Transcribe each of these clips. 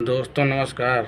दोस्तों नमस्कार।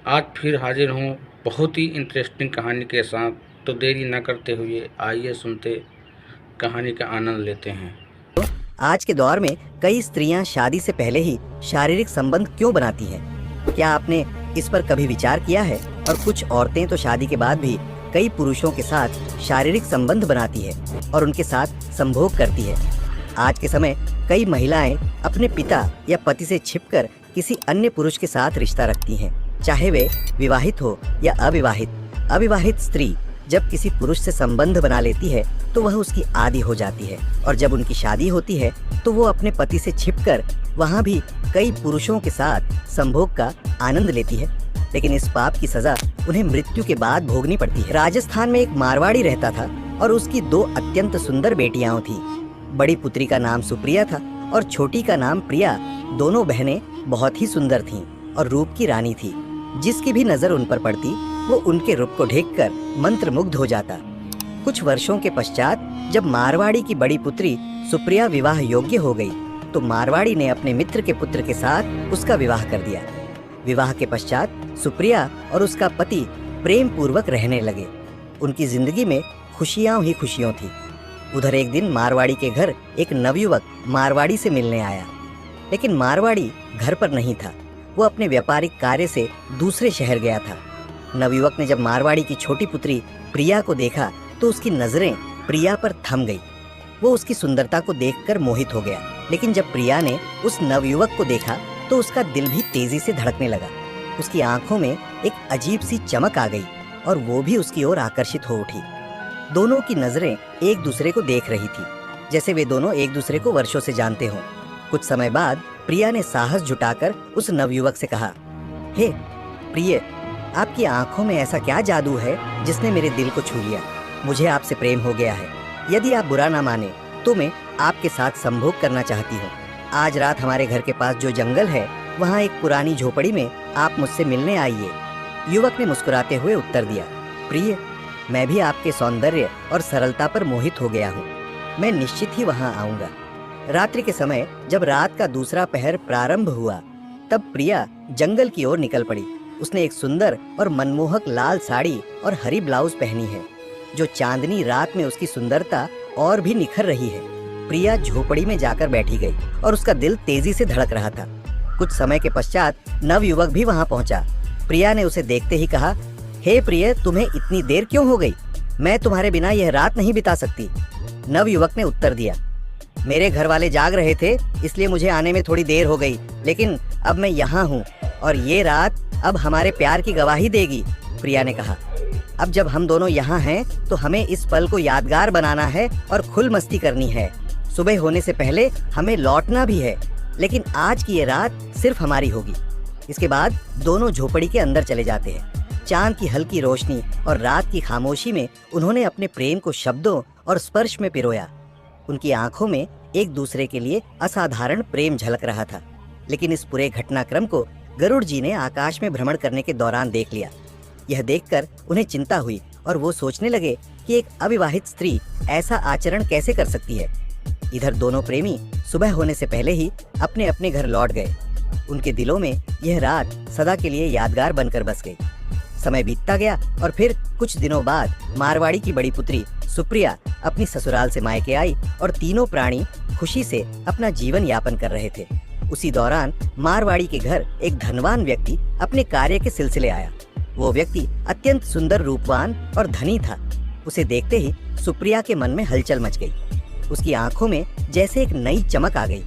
आज फिर हाजिर हूँ बहुत ही इंटरेस्टिंग कहानी के साथ। तो देरी न करते हुए आइए सुनते कहानी का आनंद लेते हैं। आज के दौर में कई स्त्रियां शादी से पहले ही शारीरिक संबंध क्यों बनाती हैं? क्या आपने इस पर कभी विचार किया है? और कुछ औरतें तो शादी के बाद भी कई पुरुषों के साथ शारीरिक संबंध बनाती है और उनके साथ संभोग करती है। आज के समय कई महिलाएं अपने पिता या पति से छिपकर किसी अन्य पुरुष के साथ रिश्ता रखती हैं, चाहे वे विवाहित हो या अविवाहित। अविवाहित स्त्री जब किसी पुरुष से संबंध बना लेती है तो वह उसकी आदी हो जाती है, और जब उनकी शादी होती है तो वो अपने पति से छिपकर वहाँ भी कई पुरुषों के साथ संभोग का आनंद लेती है। लेकिन इस पाप की सजा उन्हें मृत्यु के बाद भोगनी पड़ती है। राजस्थान में एक मारवाड़ी रहता था और उसकी दो अत्यंत सुंदर बेटियां थीं। बड़ी पुत्री का नाम सुप्रिया था और छोटी का नाम प्रिया। दोनों बहनें बहुत ही सुंदर थीं और रूप की रानी थी। जिसकी भी नजर उन पर पड़ती वो उनके रूप को देखकर मंत्रमुग्ध हो जाता। कुछ वर्षों के पश्चात जब मारवाड़ी की बड़ी पुत्री सुप्रिया विवाह योग्य हो गई तो मारवाड़ी ने अपने मित्र के पुत्र के साथ उसका विवाह कर दिया। विवाह के पश्चात सुप्रिया और उसका पति प्रेम पूर्वक रहने लगे। उनकी जिंदगी में खुशियां ही खुशियां थी। उधर एक दिन मारवाड़ी के घर एक नवयुवक मारवाड़ी से मिलने आया, लेकिन मारवाड़ी घर पर नहीं था। वो अपने व्यापारिक कार्य से दूसरे शहर गया था। नवयुवक ने जब मारवाड़ी की छोटी पुत्री प्रिया को देखा तो उसकी नजरें प्रिया पर थम गई। वो उसकी सुंदरता को देखकर मोहित हो गया, लेकिन जब प्रिया ने उस नवयुवक को देखा तो उसका दिल भी तेजी से धड़कने लगा। उसकी आंखों में एक अजीब सी चमक आ गई और वो भी उसकी ओर आकर्षित हो उठी। दोनों की नजरें एक दूसरे को देख रही थी, जैसे वे दोनों एक दूसरे को वर्षों से जानते हों। कुछ समय बाद प्रिया ने साहस जुटाकर उस नवयुवक से कहा, हे प्रिय, आपकी आंखों में ऐसा क्या जादू है जिसने मेरे दिल को छू लिया? मुझे आपसे प्रेम हो गया है। यदि आप बुरा ना माने तो मैं आपके साथ संभोग करना चाहती हूँ। आज रात हमारे घर के पास जो जंगल है वहाँ एक पुरानी झोपड़ी में आप मुझसे मिलने आइए। युवक ने मुस्कुराते हुए उत्तर दिया, प्रिय, मैं भी आपके सौंदर्य और सरलता पर मोहित हो गया हूँ। मैं निश्चित ही वहाँ आऊँगा। रात्रि के समय जब रात का दूसरा पहर प्रारंभ हुआ तब प्रिया जंगल की ओर निकल पड़ी। उसने एक सुंदर और मनमोहक लाल साड़ी और हरी ब्लाउज पहनी है, जो चांदनी रात में उसकी सुंदरता और भी निखर रही है। प्रिया झोपड़ी में जाकर बैठी गई और उसका दिल तेजी से धड़क रहा था। कुछ समय के पश्चात नवयुवक भी वहाँ पहुँचा। प्रिया ने उसे देखते ही कहा, हे प्रिय, तुम्हें इतनी देर क्यों हो गई? मैं तुम्हारे बिना यह रात नहीं बिता सकती। नवयुवक ने उत्तर दिया, मेरे घर वाले जाग रहे थे इसलिए मुझे आने में थोड़ी देर हो गई, लेकिन अब मैं यहाँ हूँ और ये रात अब हमारे प्यार की गवाही देगी। प्रिया ने कहा, अब जब हम दोनों यहाँ हैं तो हमें इस पल को यादगार बनाना है और खुल मस्ती करनी है। सुबह होने से पहले हमें लौटना भी है, लेकिन आज की ये रात सिर्फ हमारी होगी। इसके बाद दोनों झोपड़ी के अंदर चले जाते हैं। चांद की हल्की रोशनी और रात की खामोशी में उन्होंने अपने प्रेम को शब्दों और स्पर्श में पिरोया। उनकी आंखों में एक दूसरे के लिए असाधारण प्रेम झलक रहा था। लेकिन इस पूरे घटनाक्रम को गरुड़ जी ने आकाश में भ्रमण करने के दौरान देख लिया। यह देखकर उन्हें चिंता हुई और वो सोचने लगे कि एक अविवाहित स्त्री ऐसा आचरण कैसे कर सकती है। इधर दोनों प्रेमी सुबह होने से पहले ही अपने अपने घर लौट गए। उनके दिलों में यह रात सदा के लिए यादगार बनकर बस गई। समय बीतता गया और फिर कुछ दिनों बाद मारवाड़ी की बड़ी पुत्री सुप्रिया अपनी ससुराल से मायके आई और तीनों प्राणी खुशी से अपना जीवन यापन कर रहे थे। उसी दौरान मारवाड़ी के घर एक धनवान व्यक्ति अपने कार्य के सिलसिले आया। वो व्यक्ति अत्यंत सुंदर, रूपवान और धनी था। उसे देखते ही सुप्रिया के मन में हलचल मच गई। उसकी आंखों में जैसे एक नई चमक आ गई।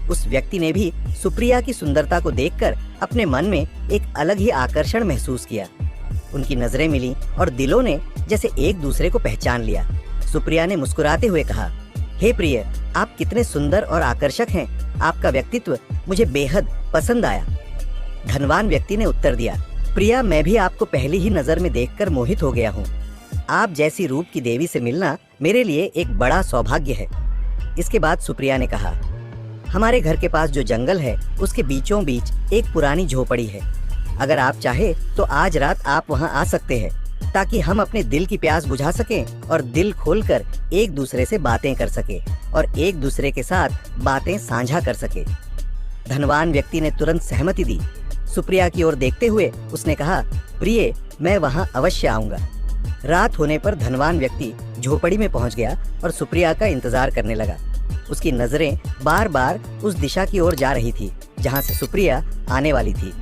उस व्यक्ति ने भी सुप्रिया की सुंदरता को देखकर अपने मन में एक अलग ही आकर्षण महसूस किया। उनकी नजरें मिली और दिलों ने जैसे एक दूसरे को पहचान लिया। सुप्रिया ने मुस्कुराते हुए कहा, हे प्रिय, आप कितने सुंदर और आकर्षक हैं। आपका व्यक्तित्व मुझे बेहद पसंद आया। धनवान व्यक्ति ने उत्तर दिया, प्रिया, मैं भी आपको पहली ही नजर में देखकर मोहित हो गया हूँ। आप जैसी रूप की देवी से मिलना मेरे लिए एक बड़ा सौभाग्य है। इसके बाद सुप्रिया ने कहा, हमारे घर के पास जो जंगल है उसके बीचों बीच एक पुरानी झोपड़ी है। अगर आप चाहे तो आज रात आप वहां आ सकते हैं, ताकि हम अपने दिल की प्यास बुझा सकें और दिल खोलकर एक दूसरे से बातें कर सके और एक दूसरे के साथ बातें साझा कर सके। धनवान व्यक्ति ने तुरंत सहमति दी। सुप्रिया की ओर देखते हुए उसने कहा, प्रिय, मैं वहाँ अवश्य आऊंगा। रात होने पर धनवान व्यक्ति झोपड़ी में पहुंच गया और सुप्रिया का इंतजार करने लगा। उसकी नजरें बार बार उस दिशा की ओर जा रही थी जहां से सुप्रिया आने वाली थी।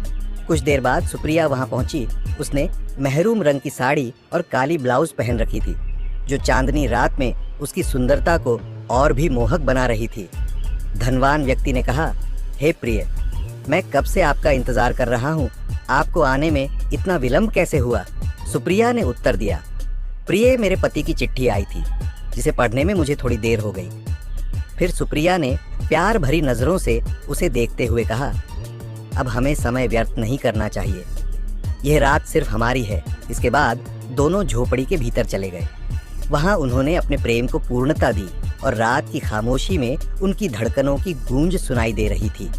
कुछ देर बाद सुप्रिया वहां पहुंची। उसने मेहरून रंग की साड़ी और काली ब्लाउज पहन रखी थी, जो चांदनी रात में उसकी सुंदरता को और भी मोहक बना रही थी। धनवान व्यक्ति ने कहा, हे प्रिय, मैं कब से आपका इंतजार कर रहा हूँ, आपको आने में इतना विलंब कैसे हुआ? सुप्रिया ने उत्तर दिया, प्रिय, मेरे पति की चिट्ठी आई थी जिसे पढ़ने में मुझे थोड़ी देर हो गई। फिर सुप्रिया ने प्यार भरी नजरों से उसे देखते हुए कहा, अब हमें समय व्यर्थ नहीं करना चाहिए। यह रात सिर्फ हमारी है। इसके बाद दोनों झोपड़ी के भीतर चले गए। वहां उन्होंने अपने प्रेम को पूर्णता दी और रात की खामोशी में उनकी धड़कनों की गूंज सुनाई दे रही थी।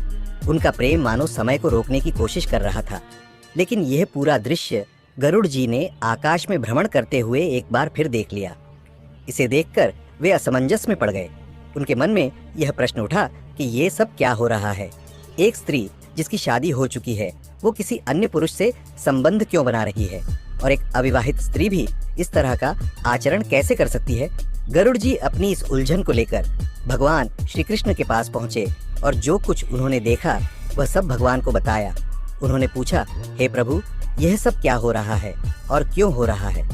उनका प्रेम मानो समय को रोकने की कोशिश कर रहा था। लेकिन यह पूरा दृश्य गरुड़ जी ने आकाश में भ्रमण करते हुए एक बार फिर देख लिया। इसे देखकर वे असमंजस में पड़ गए। उनके मन में यह प्रश्न उठा कि ये सब क्या हो रहा है। एक स्त्री जिसकी शादी हो चुकी है, वो किसी अन्य पुरुष से संबंध क्यों बना रही है? और एक अविवाहित स्त्री भी इस तरह का आचरण कैसे कर सकती है? गरुड़ जी अपनी इस उलझन को लेकर भगवान श्री कृष्ण के पास पहुंचे और जो कुछ उन्होंने देखा वह सब भगवान को बताया। उन्होंने पूछा, हे प्रभु, यह सब क्या हो रहा है और क्यों हो रहा है?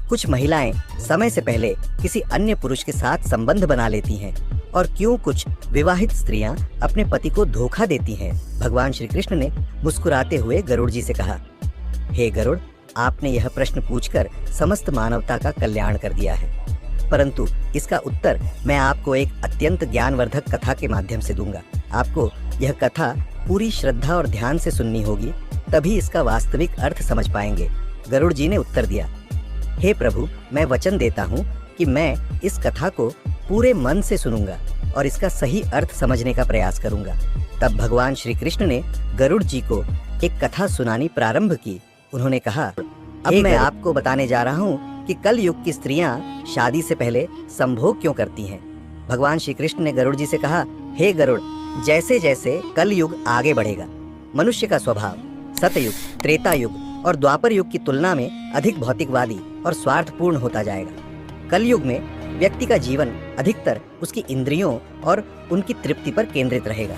कुछ महिलाएं समय से पहले किसी अन्य पुरुष के साथ संबंध बना लेती हैं और क्यों कुछ विवाहित स्त्रियां अपने पति को धोखा देती हैं? भगवान श्री कृष्ण ने मुस्कुराते हुए गरुड़ जी से कहा, हे गरुड़, आपने यह प्रश्न पूछकर समस्त मानवता का कल्याण कर दिया है, परंतु इसका उत्तर मैं आपको एक अत्यंत ज्ञानवर्धक कथा के माध्यम से दूंगा। आपको यह कथा पूरी श्रद्धा और ध्यान से सुननी होगी, तभी इसका वास्तविक अर्थ समझ पाएंगे। गरुड़ जी ने उत्तर दिया, हे प्रभु, मैं वचन देता हूँ कि मैं इस कथा को पूरे मन से सुनूंगा और इसका सही अर्थ समझने का प्रयास करूंगा। तब भगवान श्री कृष्ण ने गरुड़ जी को एक कथा सुनानी प्रारंभ की। उन्होंने कहा, अब मैं आपको बताने जा रहा हूँ कि कल युग की स्त्रियां शादी से पहले संभोग क्यों करती हैं। भगवान श्री कृष्ण ने गरुड़ जी से कहा, हे गरुड़, जैसे जैसे कल युग आगे बढ़ेगा, मनुष्य का स्वभाव सतयुग, त्रेता युग और द्वापर युग की तुलना में अधिक भौतिकवादी और स्वार्थपूर्ण होता जाएगा। कलयुग में व्यक्ति का जीवन अधिकतर उसकी इंद्रियों और उनकी तृप्ति पर केंद्रित रहेगा।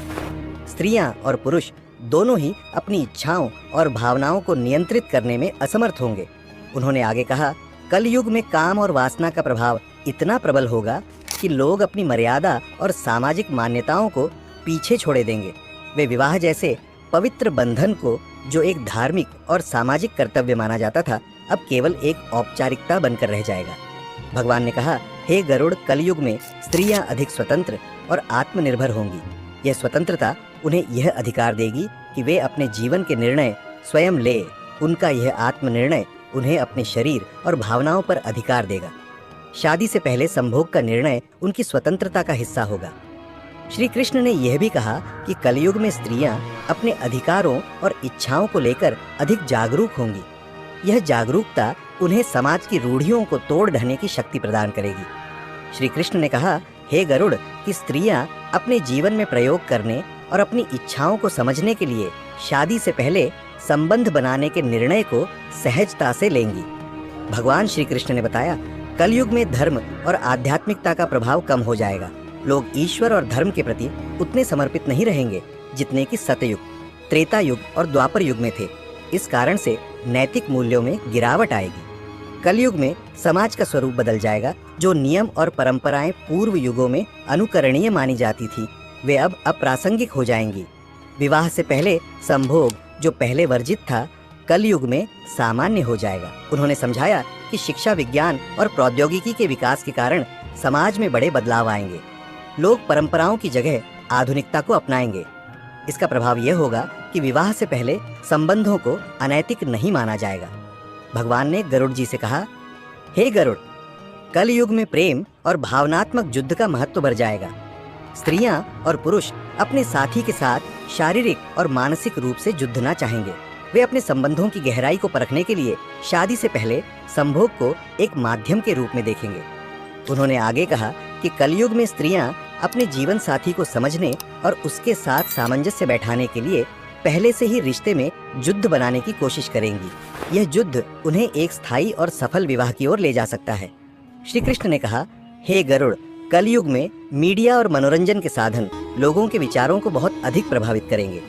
स्त्रियां और पुरुष दोनों ही अपनी इच्छाओं और भावनाओं को नियंत्रित करने में असमर्थ होंगे। उन्होंने आगे कहा, कलयुग में काम और वासना का प्रभाव इतना प्रबल होगा कि लोग अपनी मर्यादा और सामाजिक मान्यताओं को पीछे छोड़े देंगे। वे विवाह जैसे पवित्र बंधन को, जो एक धार्मिक और सामाजिक कर्तव्य माना जाता था, अब केवल एक औपचारिकता बनकर रह जाएगा। भगवान ने कहा, हे गरुड़, कलयुग में स्त्रियां अधिक स्वतंत्र और आत्मनिर्भर होंगी। यह स्वतंत्रता उन्हें यह अधिकार देगी कि वे अपने जीवन के निर्णय स्वयं ले। उनका यह आत्मनिर्णय उन्हें अपने शरीर और भावनाओं पर अधिकार देगा। शादी से पहले संभोग का निर्णय उनकी स्वतंत्रता का हिस्सा होगा। श्री कृष्ण ने यह भी कहा कि कलयुग में स्त्रियां अपने अधिकारों और इच्छाओं को लेकर अधिक जागरूक होंगी। यह जागरूकता उन्हें समाज की रूढ़ियों को तोड़ ढहने की शक्ति प्रदान करेगी। श्री कृष्ण ने कहा, हे गरुड़, कि स्त्रियां अपने जीवन में प्रयोग करने और अपनी इच्छाओं को समझने के लिए शादी से पहले संबंध बनाने के निर्णय को सहजता से लेंगी। भगवान श्री कृष्ण ने बताया, कलयुग में धर्म और आध्यात्मिकता का प्रभाव कम हो जाएगा। लोग ईश्वर और धर्म के प्रति उतने समर्पित नहीं रहेंगे जितने कि सतयुग, त्रेता युग और द्वापर युग में थे। इस कारण से नैतिक मूल्यों में गिरावट आएगी। कलयुग में समाज का स्वरूप बदल जाएगा। जो नियम और परंपराएं पूर्व युगों में अनुकरणीय मानी जाती थी, वे अब अप्रासंगिक हो जाएंगी। विवाह से पहले संभोग, जो पहले वर्जित था, कलयुग में सामान्य हो जाएगा। उन्होंने समझाया कि शिक्षा, विज्ञान और प्रौद्योगिकी के विकास के कारण समाज में बड़े बदलाव आएंगे। लोग परंपराओं की जगह आधुनिकता को अपनाएंगे। इसका प्रभाव यह होगा कि विवाह से पहले संबंधों को अनैतिक नहीं माना जाएगा। भगवान ने गरुड़ जी से कहा, हे गरुड़, कल युग में प्रेम और भावनात्मक युद्ध का महत्व बढ़ जाएगा। स्त्रियां और पुरुष अपने साथी के साथ शारीरिक और मानसिक रूप से युद्धना चाहेंगे। वे अपने संबंधों की गहराई को परखने के लिए शादी से पहले संभोग को एक माध्यम के रूप में देखेंगे। उन्होंने आगे कहा कि कलयुग में स्त्रियां अपने जीवन साथी को समझने और उसके साथ सामंजस्य बैठाने के लिए पहले से ही रिश्ते में युद्ध बनाने की कोशिश करेंगी। यह युद्ध उन्हें एक स्थायी और सफल विवाह की ओर ले जा सकता है। श्री कृष्ण ने कहा, हे गरुड़, कलयुग में मीडिया और मनोरंजन के साधन लोगों के विचारों को बहुत अधिक प्रभावित करेंगे।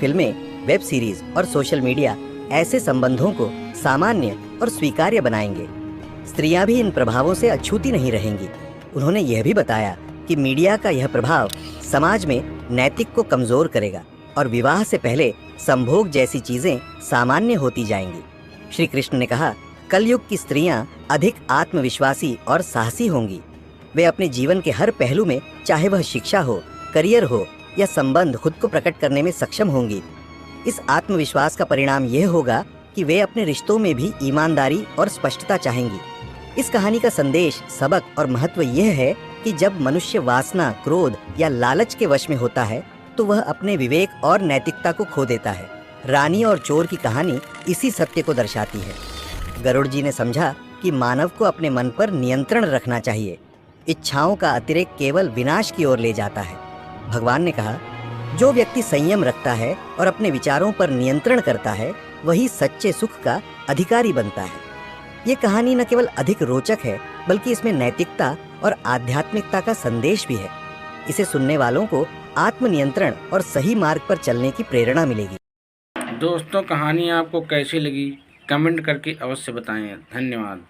फिल्में, वेब सीरीज और सोशल मीडिया ऐसे संबंधों को सामान्य और स्वीकार्य बनाएंगे। स्त्रियां भी इन प्रभावों से अछूती नहीं रहेंगी। उन्होंने यह भी बताया कि मीडिया का यह प्रभाव समाज में नैतिक को कमजोर करेगा और विवाह से पहले संभोग जैसी चीजें सामान्य होती जाएंगी। श्री कृष्ण ने कहा, कलयुग की स्त्रियां अधिक आत्मविश्वासी और साहसी होंगी। वे अपने जीवन के हर पहलू में, चाहे वह शिक्षा हो, करियर हो या संबंध, खुद को प्रकट करने में सक्षम होंगी। इस आत्मविश्वास का परिणाम यह होगा कि वे अपने रिश्तों में भी ईमानदारी और स्पष्टता चाहेंगी। इस कहानी का संदेश, सबक और महत्व यह है कि जब मनुष्य वासना, क्रोध या लालच के वश में होता है तो वह अपने विवेक और नैतिकता को खो देता है। रानी और चोर की कहानी इसी सत्य को दर्शाती है। गरुड़ जी ने समझा कि मानव को अपने मन पर नियंत्रण रखना चाहिए। इच्छाओं का अतिरेक केवल विनाश की ओर ले जाता है। भगवान ने कहा, जो व्यक्ति संयम रखता है और अपने विचारों पर नियंत्रण करता है, वही सच्चे सुख का अधिकारी बनता है। ये कहानी न केवल अधिक रोचक है, बल्कि इसमें नैतिकता और आध्यात्मिकता का संदेश भी है। इसे सुनने वालों को आत्मनियंत्रण और सही मार्ग पर चलने की प्रेरणा मिलेगी। दोस्तों, कहानी आपको कैसी लगी कमेंट करके अवश्य बताएं। धन्यवाद।